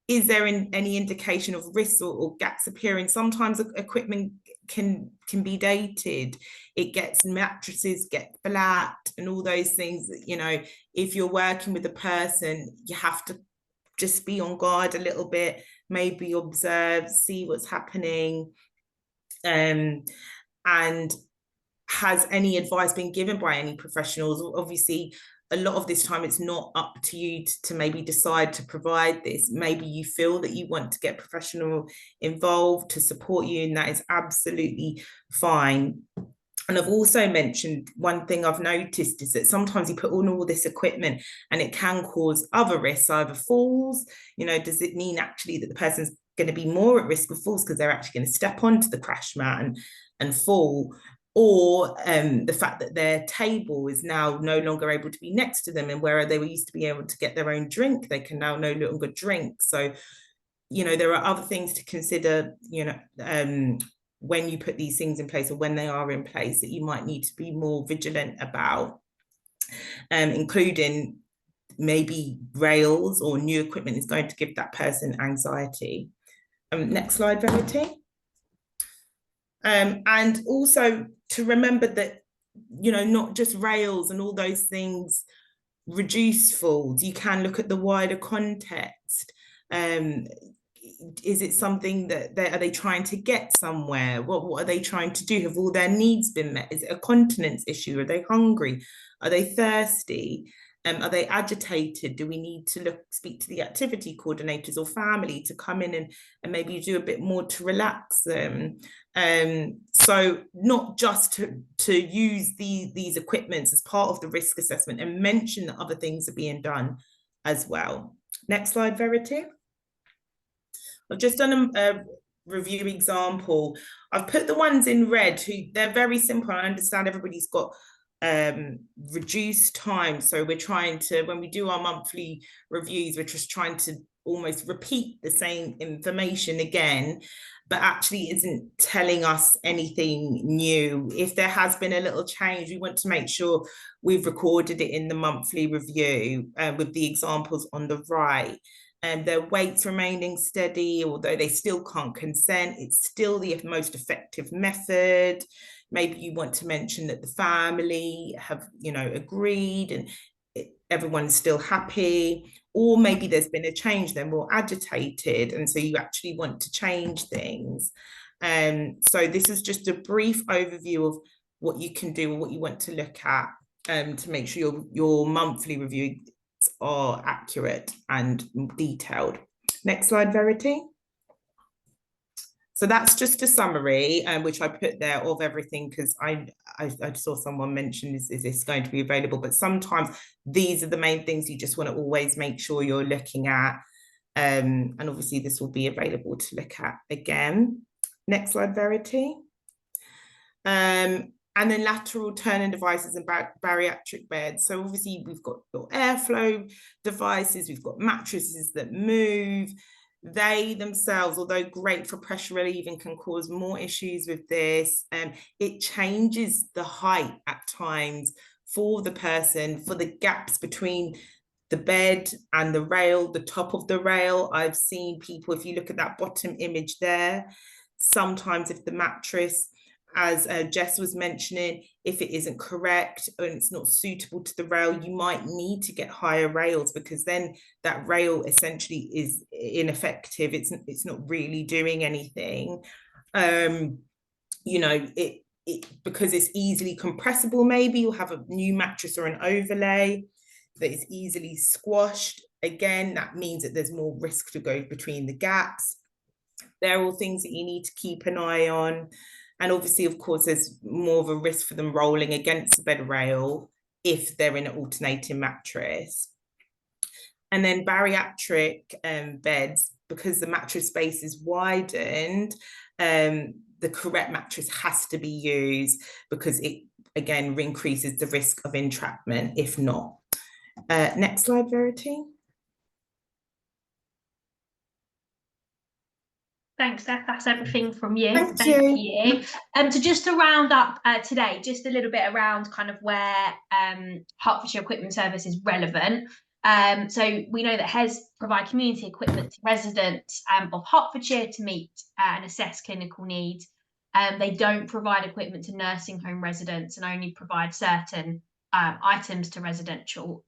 Is there any indication of risks or gaps appearing? Sometimes equipment can be dated. It gets, mattresses get flat and all those things. You know, if you're working with a person, you have to just be on guard a little bit, maybe observe, see what's happening. And has any advice been given by any professionals? Obviously, a lot of this time it's not up to you to maybe decide to provide this. Maybe you feel that you want to get professional involved to support you, and that is absolutely fine. And I've also mentioned, one thing I've noticed is that sometimes you put on all this equipment and it can cause other risks, either falls. You know, does it mean actually that the person's going to be more at risk of falls because they're actually going to step onto the crash mat and fall? Or the fact that their table is now no longer able to be next to them, and where they were used to be able to get their own drink, they can now no longer drink. So, you know, there are other things to consider, you know, when you put these things in place, or when they are in place, that you might need to be more vigilant about, including maybe rails or new equipment is going to give that person anxiety. Next slide, Verity. And also to remember that, you know, not just rails and all those things reduce falls. You can look at the wider context. Is it something that are they trying to get somewhere? What are they trying to do? Have all their needs been met? Is it a continence issue? Are they hungry? Are they thirsty? Are they agitated? Do we need to speak to the activity coordinators or family to come in and maybe do a bit more to relax them? So not just to use these equipments as part of the risk assessment, and mention that other things are being done as well. Next slide, Verity. I've just done a review example. I've put the ones in red, they're very simple. I understand everybody's got reduced time, so we're trying to, when we do our monthly reviews, we're just trying to almost repeat the same information again, but actually isn't telling us anything new. If there has been a little change, we want to make sure we've recorded it in the monthly review with the examples on the right. And their weights remaining steady, although they still can't consent, it's still the most effective method. Maybe you want to mention that the family have, you know, agreed and everyone's still happy, or maybe there's been a change, they're more agitated, and so you actually want to change things. So this is just a brief overview of what you can do or what you want to look at to make sure your monthly review are accurate and detailed. Next slide, Verity. So that's just a summary, which I put there of everything, because I saw someone mention, is this going to be available? But sometimes these are the main things you just want to always make sure you're looking at. And obviously this will be available to look at again. Next slide, Verity. And then lateral turning devices and bariatric beds. So obviously we've got your airflow devices, we've got mattresses that move. They themselves, although great for pressure relieving, can cause more issues with this. It changes the height at times for the person, for the gaps between the bed and the rail, the top of the rail. I've seen people, if you look at that bottom image there, sometimes if the mattress, as Jess was mentioning, if it isn't correct and it's not suitable to the rail, you might need to get higher rails, because then that rail essentially is ineffective. It's not really doing anything. You know, it because it's easily compressible, maybe you'll have a new mattress or an overlay that is easily squashed. Again, that means that there's more risk to go between the gaps. They're all things that you need to keep an eye on. And obviously, of course, there's more of a risk for them rolling against the bed rail if they're in an alternating mattress. And then bariatric beds, because the mattress base is widened, the correct mattress has to be used, because it again increases the risk of entrapment if not. Next slide, Verity. Thanks, Steph. That's everything from you. Thank you. you. So just to round up today, just a little bit around kind of where Hertfordshire Equipment Service is relevant. So we know that HES provide community equipment to residents of Hertfordshire to meet and assess clinical needs. They don't provide equipment to nursing home residents and only provide certain items to residential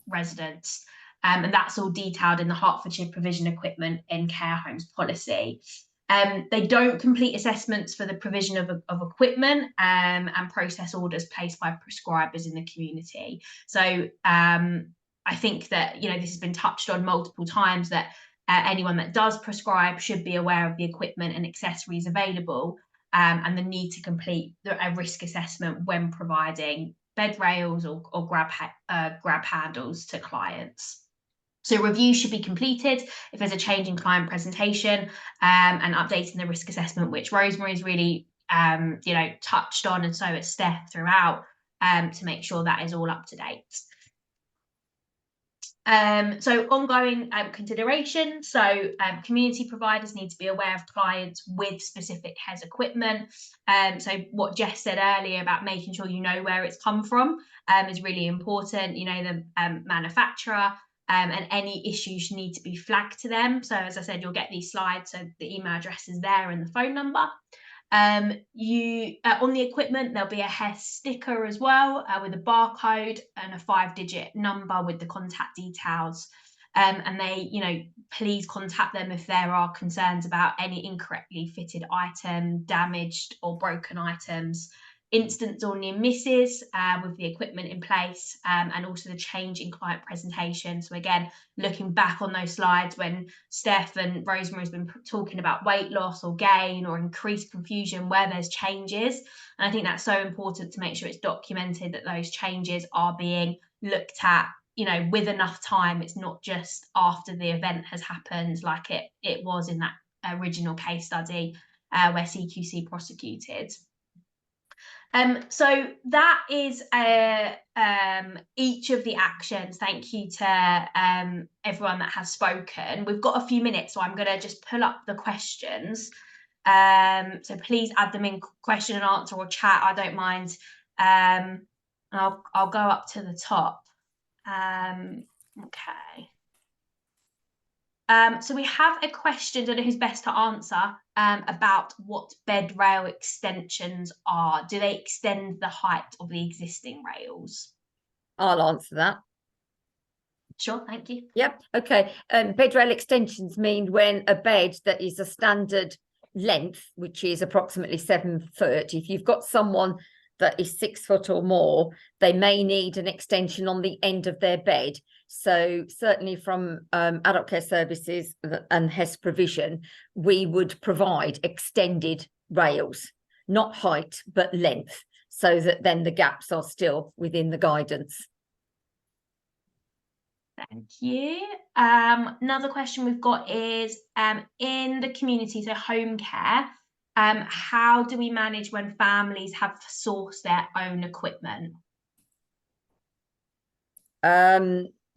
residents. And that's all detailed in the Hertfordshire Provision Equipment in Care Homes policy. They don't complete assessments for the provision of equipment and process orders placed by prescribers in the community. So I think that, this has been touched on multiple times, that anyone that does prescribe should be aware of the equipment and accessories available, and the need to complete a risk assessment when providing bed rails or grab handles to clients. So reviews should be completed if there's a change in client presentation, and updating the risk assessment, which Rosemary's really touched on, and so has Steph throughout, to make sure that is all up to date. So ongoing consideration. So community providers need to be aware of clients with specific HES equipment. So what Jess said earlier about making sure you know where it's come from is really important. The manufacturer, and any issues need to be flagged to them. So as I said, you'll get these slides, so the email address is there and the phone number. On the equipment, there'll be a HES sticker as well, with a barcode and a 5-digit number with the contact details. And they, please contact them if there are concerns about any incorrectly fitted item, damaged or broken items, incidents or near misses with the equipment in place, and also the change in client presentation. So again, looking back on those slides when Steph and Rosemary has been talking about weight loss or gain or increased confusion, where there's changes. And I think that's so important to make sure it's documented that those changes are being looked at, with enough time. It's not just after the event has happened, like it was in that original case study where CQC prosecuted. So that is each of the actions. Thank you to everyone that has spoken. We've got a few minutes, so I'm going to just pull up the questions. So please add them in question and answer or chat. I don't mind. I'll go up to the top. Okay. So we have a question, I don't know who's best to answer, about what bed rail extensions are. Do they extend the height of the existing rails? I'll answer that. Sure, thank you. Yep, okay. Bed rail extensions mean when a bed that is a standard length, which is approximately 7 foot, if you've got someone that is 6 foot or more, they may need an extension on the end of their bed. So certainly from adult care services and HES provision, we would provide extended rails, not height, but length, so that then the gaps are still within the guidance. Thank you. Another question we've got is, in the community, so home care, how do we manage when families have sourced their own equipment?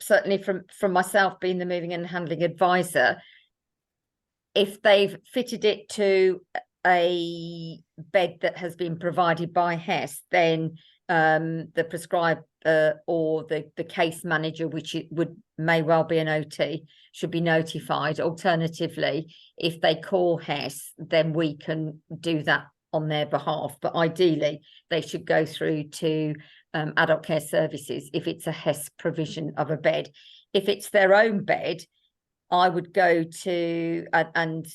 Certainly from myself being the moving and handling advisor, if they've fitted it to a bed that has been provided by HES, then the prescriber or the case manager, which may well be an OT, should be notified. Alternatively, if they call HES, then we can do that on their behalf. But ideally, they should go through to adult care services if it's a HES provision of a bed. If it's their own bed, I would go to, and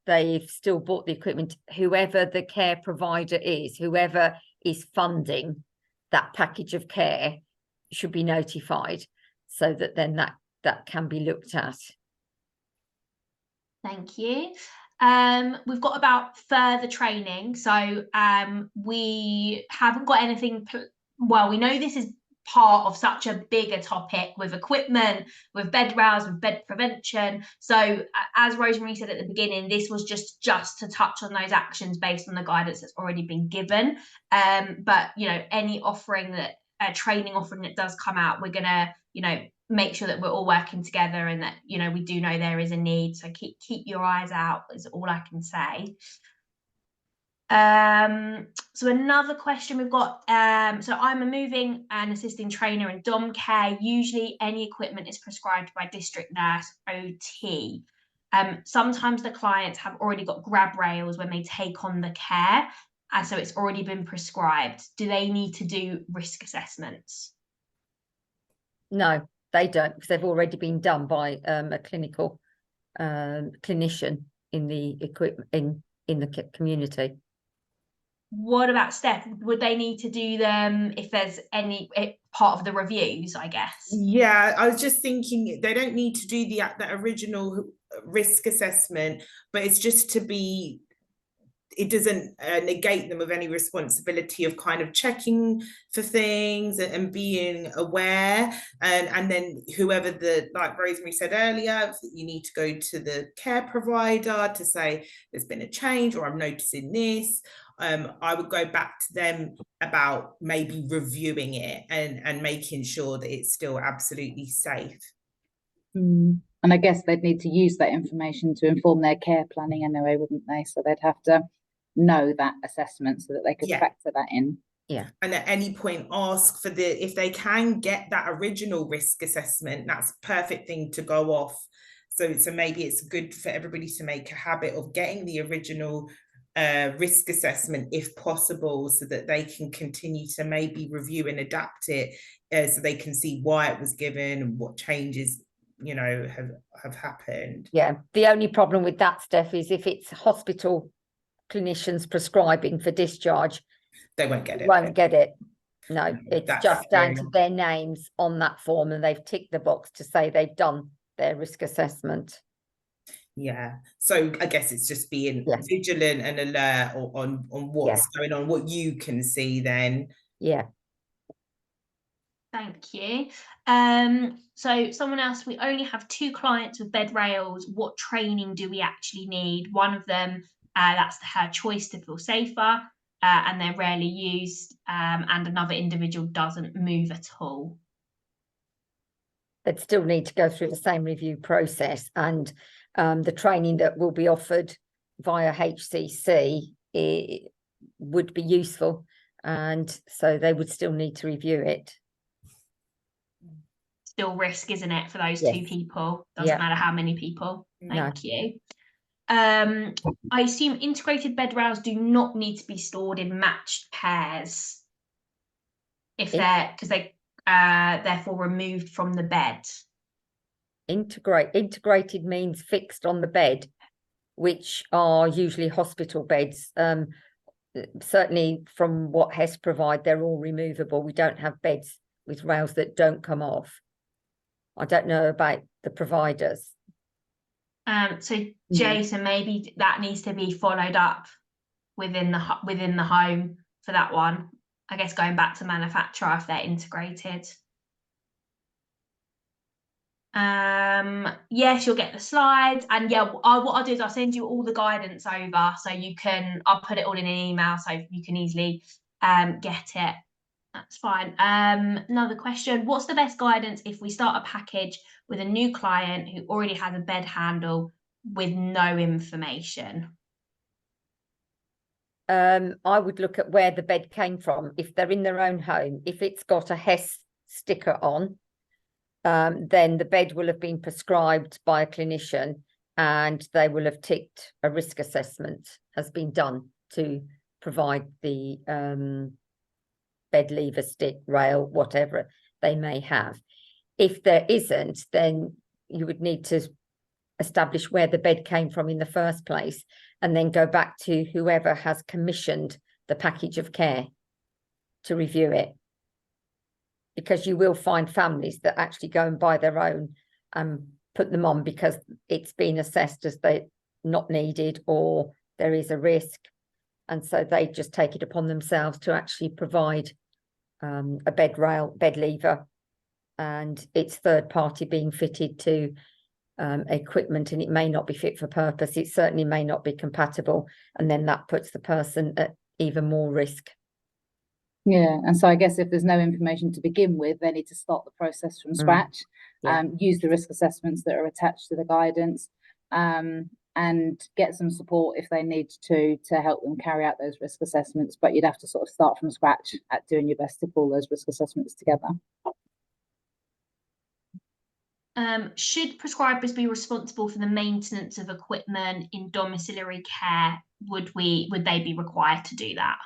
they've still bought the equipment, whoever the care provider is, whoever is funding that package of care should be notified, so that then that can be looked at. Thank you. We've got about further training. So we haven't got anything, well, we know this is part of such a bigger topic with equipment, with bed rails, with bed prevention. So as Rosemary said at the beginning, this was just to touch on those actions based on the guidance that's already been given. But, you know, any offering that, training offering that does come out, we're going to, you know, make sure that we're all working together and that, you know, we do know there is a need. So keep your eyes out is all I can say. So another question we've got, so I'm a moving and assisting trainer in dom care. Usually any equipment is prescribed by district nurse OT. Sometimes the clients have already got grab rails when they take on the care, and so it's already been prescribed. Do they need to do risk assessments? No, they don't, because they've already been done by a clinical clinician in the equipment in the community. What about Steph? Would they need to do them if there's any part of the reviews, I guess? Yeah, I was just thinking they don't need to do that original risk assessment, but it's just to be, it doesn't negate them of any responsibility of kind of checking for things and being aware, and then whoever like Rosemary said earlier, you need to go to the care provider to say there's been a change or I'm noticing this. I would go back to them about maybe reviewing it and making sure that it's still absolutely safe. And I guess they'd need to use that information to inform their care planning anyway, wouldn't they? So they'd have to know that assessment so that they could factor that in. Yeah. And at any point ask for if they can get that original risk assessment, that's a perfect thing to go off. So maybe it's good for everybody to make a habit of getting the original risk assessment if possible, so that they can continue to maybe review and adapt it, so they can see why it was given and what changes, you know, have happened. Yeah, the only problem with that, Steph, is if it's hospital clinicians prescribing for discharge, they won't get it. Won't get it. No, it's that's just down to their names on that form, and they've ticked the box to say they've done their risk assessment. Yeah, so I guess it's just being vigilant and alert on what's going on, what you can see then. Yeah. Thank you. So someone else, we only have 2 clients with bed rails. What training do we actually need? One of them, that's her choice to feel safer, and they're rarely used, and another individual doesn't move at all. They'd still need to go through the same review process, and the training that will be offered via HCC would be useful, and so they would still need to review it. Still risk, isn't it, for those 2 people? Doesn't matter how many people. Thank you. I assume integrated bed rails do not need to be stored in matched pairs if because they therefore removed from the bed. Integrated means fixed on the bed, which are usually hospital beds. Certainly from what HES provide, they're all removable. We don't have beds with rails that don't come off. I don't know about the providers. So Jason, maybe that needs to be followed up within the home for that one. I guess going back to manufacturer if they're integrated. Yes, you'll get the slides, and what I'll do is I'll send you all the guidance over, so I'll put it all in an email so you can easily get it. That's fine. Another question: what's the best guidance if we start a package with a new client who already has a bed handle with no information? I would look at where the bed came from. If they're in their own home, if it's got a HES sticker on, then the bed will have been prescribed by a clinician, and they will have ticked a risk assessment has been done to provide the bed lever, stick, rail, whatever they may have. If there isn't, then you would need to establish where the bed came from in the first place, and then go back to whoever has commissioned the package of care to review it. Because you will find families that actually go and buy their own and put them on because it's been assessed as they not needed or there is a risk. And so they just take it upon themselves to actually provide a bed lever, and it's third party being fitted to equipment, and it may not be fit for purpose. It certainly may not be compatible, and then that puts the person at even more risk. Yeah, and so I guess if there's no information to begin with, they need to start the process from scratch, Yeah. Use the risk assessments that are attached to the guidance, and get some support if they need to help them carry out those risk assessments. But you'd have to sort of start from scratch at doing your best to pull those risk assessments together. Should prescribers be responsible for the maintenance of equipment in domiciliary care? Would they be required to do that?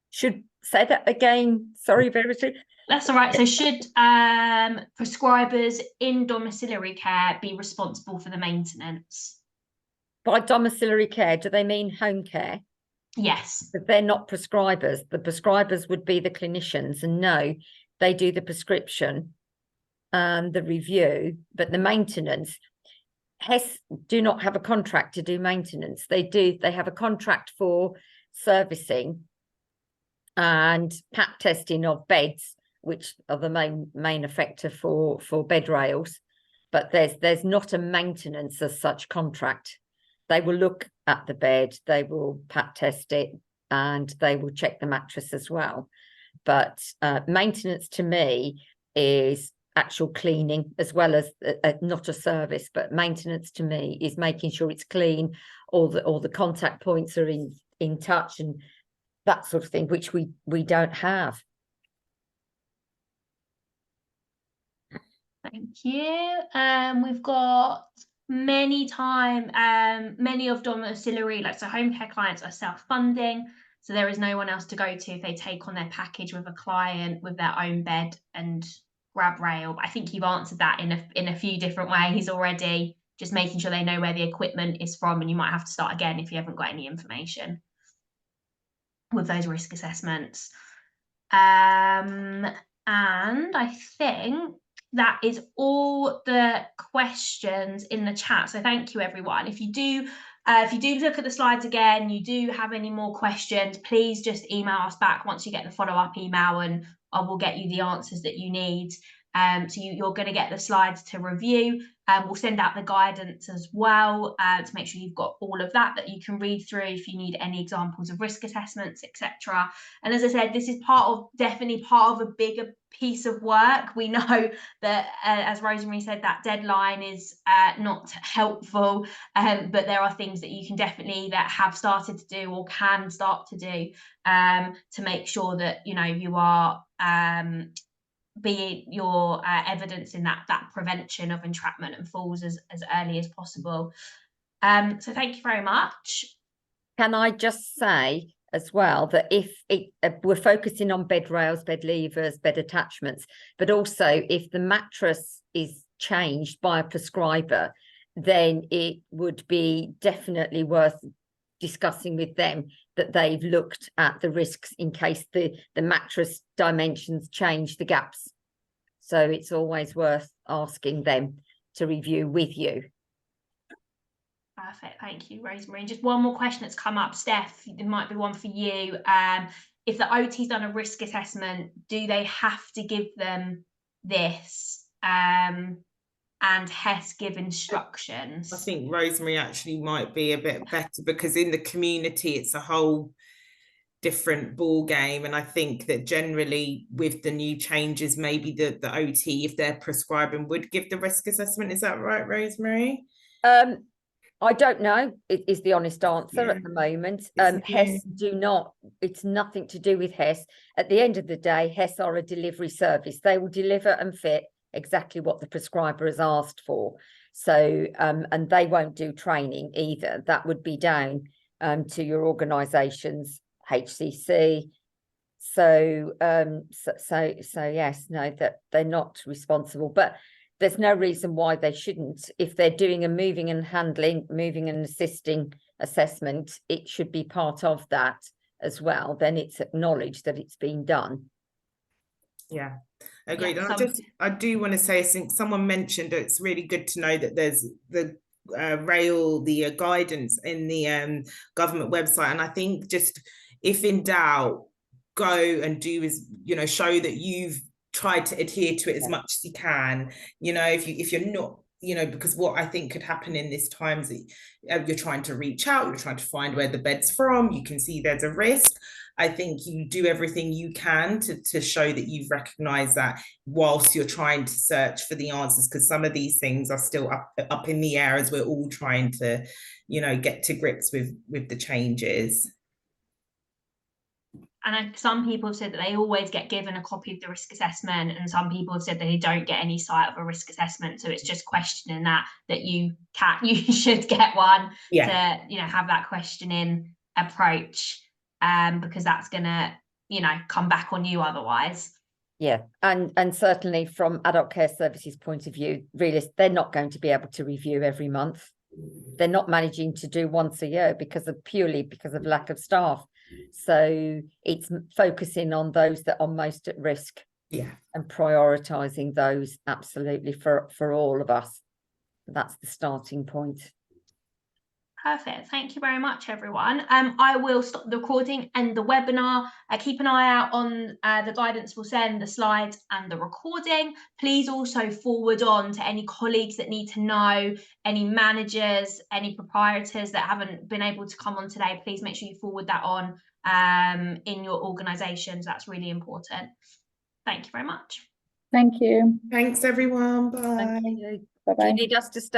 Should say that again. Sorry, Verity. That's all right. So should prescribers in domiciliary care be responsible for the maintenance? By domiciliary care, do they mean home care? Yes. But they're not prescribers. The prescribers would be the clinicians, and no, they do the prescription and the review, but the maintenance, HES do not have a contract to do maintenance. They have a contract for servicing and PAP testing of beds, which are the main effector for bed rails, but there's not a maintenance as such contract. They will look at the bed, they will PAP test it, and they will check the mattress as well. But maintenance to me is actual cleaning, as well as not a service, but maintenance to me is making sure it's clean, all the contact points are in touch, and that sort of thing, which we don't have. Thank you. We've got many of domiciliary, like so home care clients are self-funding, so there is no one else to go to if they take on their package with a client with their own bed and grab rail. But I think you've answered that in a few different ways already, just making sure they know where the equipment is from, and you might have to start again if you haven't got any information with those risk assessments. And I think that is all the questions in the chat. So thank you, everyone. If you do look at the slides again, you do have any more questions, please just email us back once you get the follow-up email, and I will get you the answers that you need. So you're going to get the slides to review. We'll send out the guidance as well to make sure you've got all of that you can read through if you need any examples of risk assessments, etc. And as I said, this is definitely part of a bigger piece of work. We know that, as Rosemary said, that deadline is not helpful, but there are things that you can definitely that have started to do or can start to do to make sure that you are be your evidence in that prevention of entrapment and falls as early as possible. So thank you very much. Can I just say as well that if we're focusing on bed rails, bed levers, bed attachments, but also if the mattress is changed by a prescriber, then it would be definitely worth discussing with them that they've looked at the risks in case the mattress dimensions change the gaps. So it's always worth asking them to review with you. Perfect, thank you, Rosemary. Just one more question that's come up, Steph, there might be one for you. If the OT's done a risk assessment, do they have to give them this and HES give instructions? I think Rosemary actually might be a bit better, because in the community it's a whole different ball game, and I think that generally with the new changes, maybe the OT, if they're prescribing, would give the risk assessment. Is that right, Rosemary? I don't know, it is the honest answer at the moment. HES do not, it's nothing to do with HES. At the end of the day, HES are a delivery service. They will deliver and fit exactly what the prescriber has asked for. So, and they won't do training either. That would be down to your organisation's HCC. So, so yes, no, that they're not responsible, but there's no reason why they shouldn't. If they're doing a moving and assisting assessment, it should be part of that as well. Then it's acknowledged that it's been done. Yeah, agreed. Yeah, And I do want to say, I think someone mentioned it's really good to know that there's the guidance in the government website. And I think just if in doubt, go and do is, you know, show that you've tried to adhere to it as much as you can. You know, if you're not, you know, because what I think could happen in this time is that you're trying to reach out, you're trying to find where the bed's from, you can see there's a risk. I think you do everything you can to show that you've recognized that whilst you're trying to search for the answers, because some of these things are still up in the air as we're all trying to, you know, get to grips with the changes. And some people have said that they always get given a copy of the risk assessment, and some people have said that they don't get any sight of a risk assessment. So it's just questioning that you should get one, to, you know, have that questioning approach, because that's gonna, you know, come back on you otherwise. Yeah, and certainly from adult care services point of view, really, they're not going to be able to review every month. They're not managing to do once a year purely because of lack of staff. So it's focusing on those that are most at risk, and prioritizing those, absolutely, for all of us. That's the starting point. Perfect. Thank you very much, everyone. I will stop the recording and the webinar. Keep an eye out on the guidance we'll send, the slides and the recording. Please also forward on to any colleagues that need to know, any managers, any proprietors that haven't been able to come on today. Please make sure you forward that on in your organisations. That's really important. Thank you very much. Thank you. Thanks, everyone. Bye. Thank you. Bye-bye. Do you need us to stay?